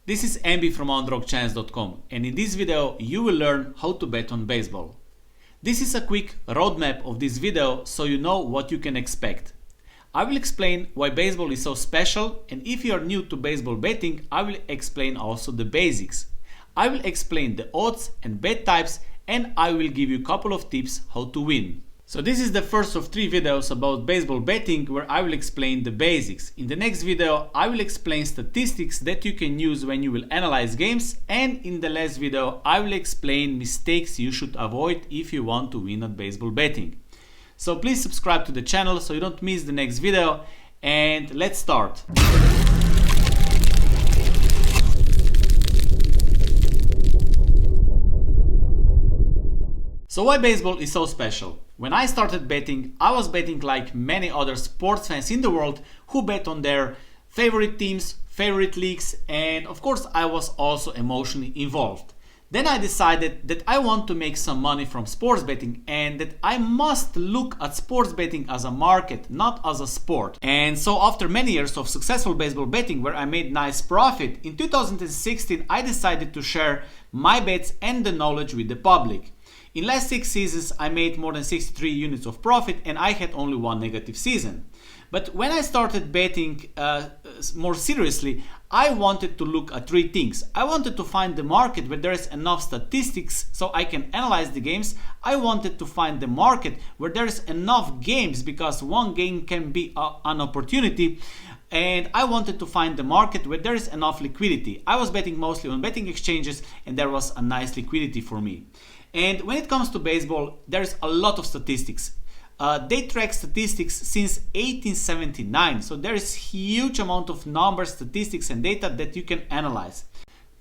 This is MB from UntitledChapter.com, and in this video you will learn how to bet on baseball. This is a quick roadmap of this video so you know what you can expect. I will explain why baseball is so special, and if you are new to baseball betting, I will explain also the basics. I will explain the odds and bet types, and I will give you a couple of tips how to win. So this is the first of 3 videos about baseball betting where I will explain the basics. In the next video I will explain statistics that you can use when you will analyze games, and in the last video I will explain mistakes you should avoid if you want to win at baseball betting. So please subscribe to the channel so you don't miss the next video, and let's start. So why baseball is so special? When I started betting, I was betting like many other sports fans in the world who bet on their favorite teams, favorite leagues, and of course I was also emotionally involved. Then I decided that I want to make some money from sports betting and that I must look at sports betting as a market, not as a sport. And so after many years of successful baseball betting where I made nice profit, in 2016 I decided to share my bets and the knowledge with the public. In last 6 seasons I made more than 63 units of profit and I had only 1 negative season. But when I started betting more seriously, I wanted to look at 3 things. I wanted to find the market where there is enough statistics so I can analyze the games. I wanted to find the market where there is enough games because one game can be an opportunity. And I wanted to find the market where there is enough liquidity. I was betting mostly on betting exchanges and there was a nice liquidity for me. And when it comes to baseball, there's a lot of statistics. They track statistics since 1879, so there is huge amount of numbers, statistics and data that you can analyze.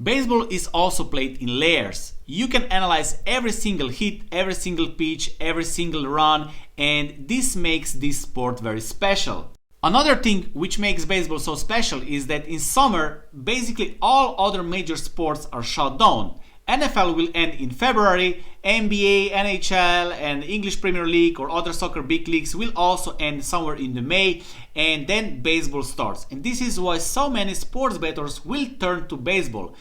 Baseball is also played in layers. You can analyze every single hit, every single pitch, every single run, and this makes this sport very special. Another thing which makes baseball so special is that in summer, basically all other major sports are shut down. NFL will end in February, NBA, NHL and English Premier League or other soccer big leagues will also end somewhere in the May, and then baseball starts. And this is why so many sports bettors will turn to baseball.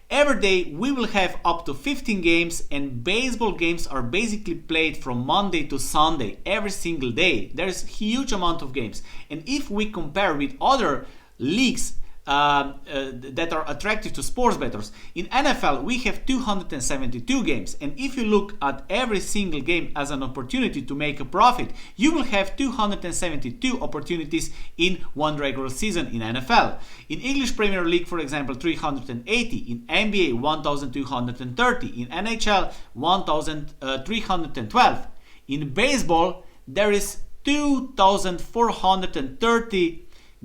Every day we will have up to 15 games, and baseball games are basically played from Monday to Sunday every single day. There is a huge amount of games, and if we compare with other leagues that are attractive to sports bettors, in NFL we have 272 games, and if you look at every single game as an opportunity to make a profit, you will have 272 opportunities in one regular season in NFL. In English Premier League, for example, 380, in NBA 1230, in NHL 1312. In baseball there is 2430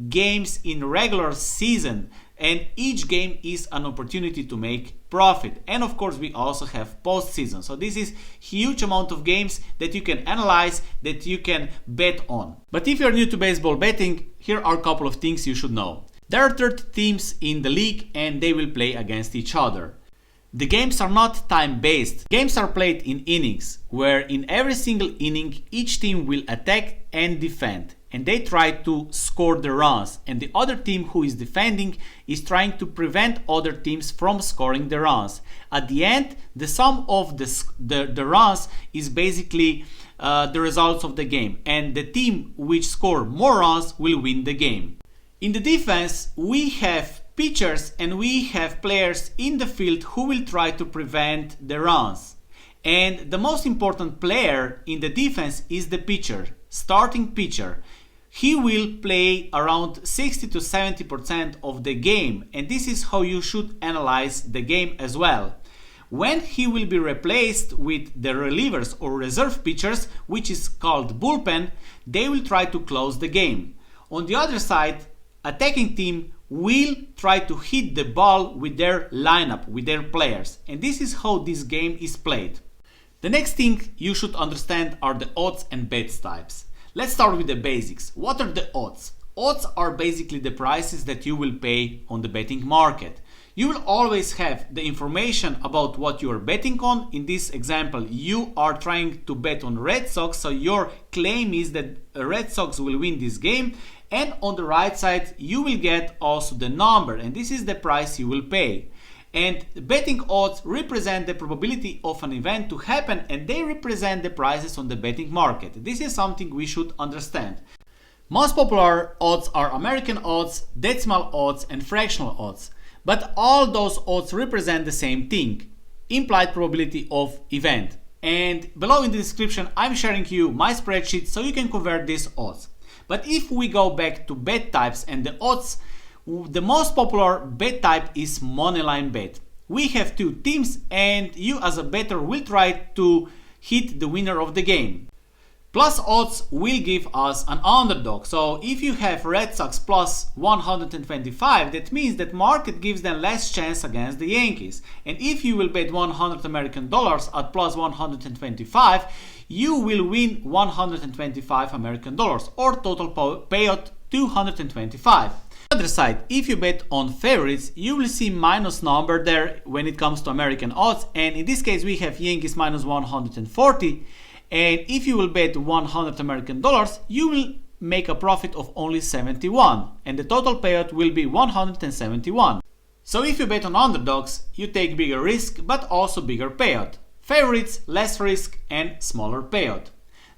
games in regular season, and each game is an opportunity to make profit. And of course we also have postseason, so this is huge amount of games that you can analyze, that you can bet on. But if you're new to baseball betting, here are a couple of things you should know. There are 30 teams in the league and they will play against each other. The games are not time-based. Games are played in innings, where in every single inning each team will attack and defend, and they try to score the runs, and the other team who is defending is trying to prevent other teams from scoring the runs. At the end, the sum of the runs is basically the results of the game, and the team which score more runs will win the game. In the defense, we have pitchers and we have players in the field who will try to prevent the runs. And the most important player in the defense is the pitcher, starting pitcher. He will play around 60 to 70% of the game, and this is how you should analyze the game as well. When he will be replaced with the relievers or reserve pitchers, which is called bullpen, they will try to close the game. On the other side, attacking team will try to hit the ball with their lineup, with their players, and this is how this game is played. The next thing you should understand are the odds and bets types. Let's start with the basics. What are the odds? Odds are basically the prices that you will pay on the betting market. You will always have the information about what you are betting on. In this example, you are trying to bet on Red Sox, so your claim is that Red Sox will win this game, And on the right side, you will get also the number, and this is the price you will pay. And betting odds represent the probability of an event to happen, and they represent the prices on the betting market. This is something we should understand. Most popular odds are American odds, decimal odds, and fractional odds. But all those odds represent the same thing, implied probability of event. And below in the description, I'm sharing you my spreadsheet so you can convert these odds. But if we go back to bet types and the odds, the most popular bet type is moneyline bet. We have two teams and you as a bettor will try to hit the winner of the game. Plus odds will give us an underdog. So if you have Red Sox plus 125, that means that market gives them less chance against the Yankees. And if you will bet $100 American at plus 125, you will win 125 American dollars, or total payout 225. On the other side, if you bet on favorites, you will see minus number there when it comes to American odds, and in this case we have Yankees minus 140, and if you will bet $100 American, you will make a profit of only 71, and the total payout will be 171. So if you bet on underdogs, you take bigger risk but also bigger payout. Favorites, less risk and smaller payout.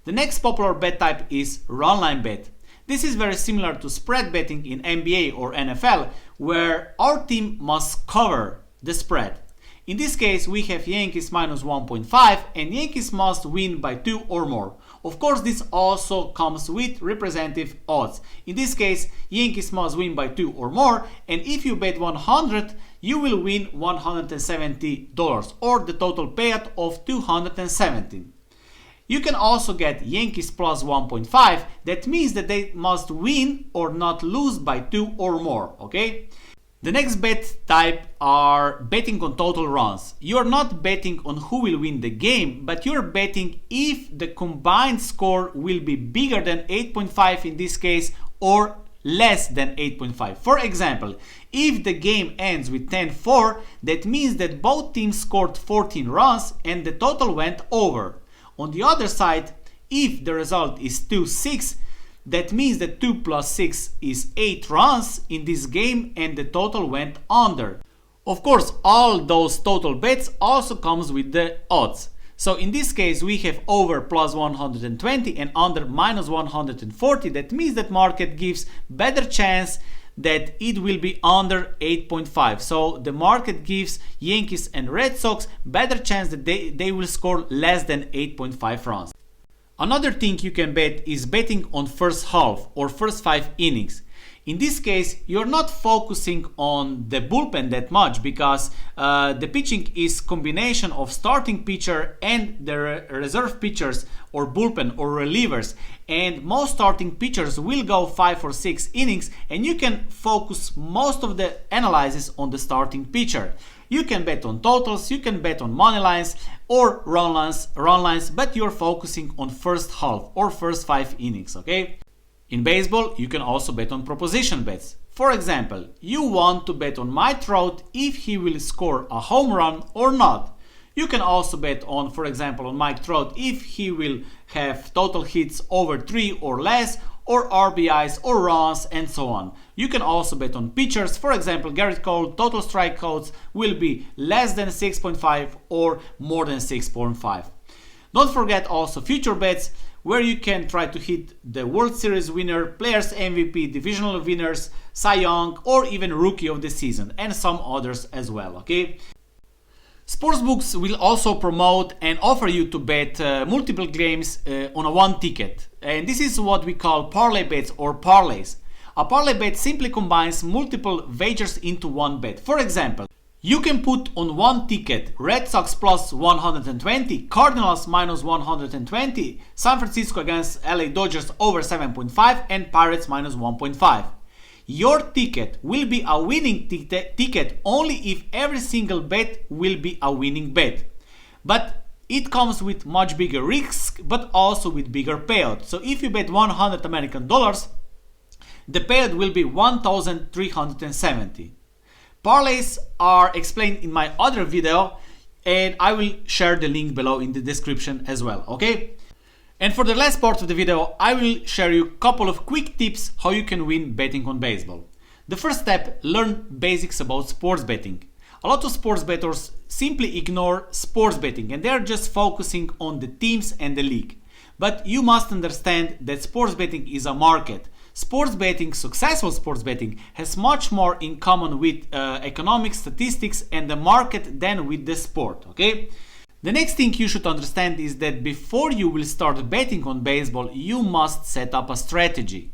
The next popular bet type is run-line bet. This is very similar to spread betting in NBA or NFL, where our team must cover the spread. In this case, we have Yankees minus 1.5 and Yankees must win by 2 or more. Of course, this also comes with representative odds. In this case, Yankees must win by 2 or more, and if you bet 100, you will win $170 or the total payout of 270. You can also get Yankees plus 1.5. That means that they must win or not lose by 2 or more, okay? The next bet type are betting on total runs. You're not betting on who will win the game, but you're betting if the combined score will be bigger than 8.5 in this case or less than 8.5. For example, if the game ends with 10-4, that means that both teams scored 14 runs and the total went over. On the other side, if the result is 2-6, that means that 2 plus 6 is 8 runs in this game and the total went under. Of course, all those total bets also comes with the odds. So in this case, we have over plus 120 and under minus 140. That means that market gives better chance that it will be under 8.5. So the market gives Yankees and Red Sox better chance that they will score less than 8.5 runs. Another thing you can bet is betting on first half or first 5 innings. In this case, you're not focusing on the bullpen that much because the pitching is combination of starting pitcher and the reserve pitchers or bullpen or relievers, and most starting pitchers will go 5 or 6 innings, and you can focus most of the analysis on the starting pitcher. You can bet on totals, you can bet on money lines or run lines, but you're focusing on first half or first 5 innings, okay? In baseball, you can also bet on proposition bets. For example, you want to bet on Mike Trout if he will score a home run or not. You can also bet on, for example, on Mike Trout if he will have total hits over 3 or less, or RBIs or runs, and so on. You can also bet on pitchers. For example, Garrett Cole total strikeouts will be less than 6.5 or more than 6.5. Don't forget also future bets, where you can try to hit the World Series winner, Players MVP, divisional winners, Cy Young, or even Rookie of the Season, and some others as well, okay? Sportsbooks will also promote and offer you to bet multiple games on a one ticket. And this is what we call parlay bets or parlays. A parlay bet simply combines multiple wagers into one bet. For example, you can put on one ticket Red Sox plus 120, Cardinals minus 120, San Francisco against LA Dodgers over 7.5, and Pirates minus 1.5. Your ticket will be a winning ticket only if every single bet will be a winning bet. But it comes with much bigger risk, but also with bigger payout. So if you bet $100 American, the payout will be 1,370. Parlays are explained in my other video, and I will share the link below in the description as well, okay? And for the last part of the video, I will share you a couple of quick tips how you can win betting on baseball. The first step, learn basics about sports betting. A lot of sports bettors simply ignore sports betting and they are just focusing on the teams and the league. But you must understand that sports betting is a market. Sports betting, successful sports betting, has much more in common with economic statistics and the market than with the sport, okay? The next thing you should understand is that before you will start betting on baseball, you must set up a strategy.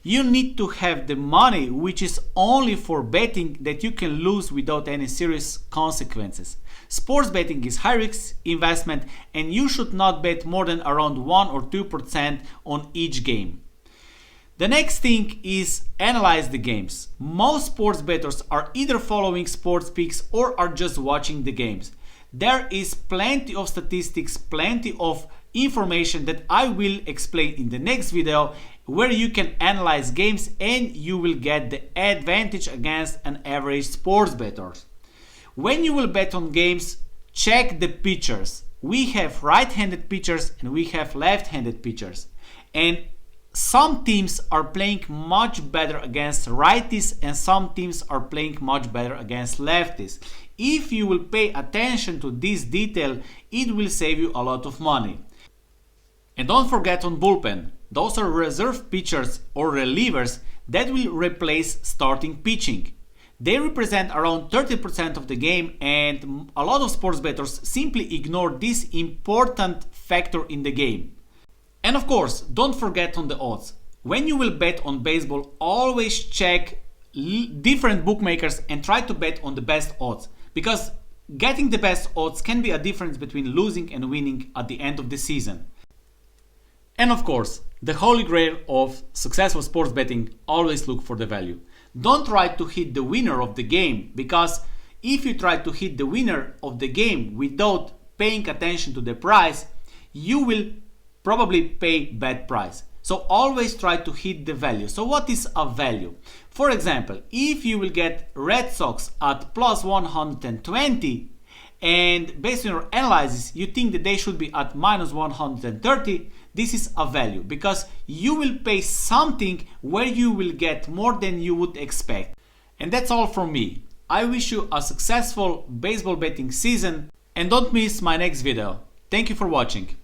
You need to have the money which is only for betting that you can lose without any serious consequences. Sports betting is high risk investment and you should not bet more than around 1 or 2% on each game. The next thing is analyze the games. Most sports bettors are either following sports picks or are just watching the games. There is plenty of statistics, plenty of information that I will explain in the next video where you can analyze games and you will get the advantage against an average sports bettor. When you will bet on games, check the pitchers. We have right-handed pitchers and we have left-handed pitchers. And some teams are playing much better against righties and some teams are playing much better against lefties. If you will pay attention to this detail, it will save you a lot of money. And don't forget on bullpen. Those are reserve pitchers or relievers that will replace starting pitching. They represent around 30% of the game and a lot of sports bettors simply ignore this important factor in the game. And of course, don't forget on the odds. When you will bet on baseball, always check different bookmakers and try to bet on the best odds. Because getting the best odds can be a difference between losing and winning at the end of the season. And of course, the holy grail of successful sports betting, always look for the value. Don't try to hit the winner of the game, because if you try to hit the winner of the game without paying attention to the price, you will probably pay bad price. So always try to hit the value. So what is a value? For example, if you will get Red Sox at plus 120 and based on your analysis you think that they should be at minus 130, this is a value because you will pay something where you will get more than you would expect. And that's all from me. I wish you a successful baseball betting season and don't miss my next video. Thank you for watching.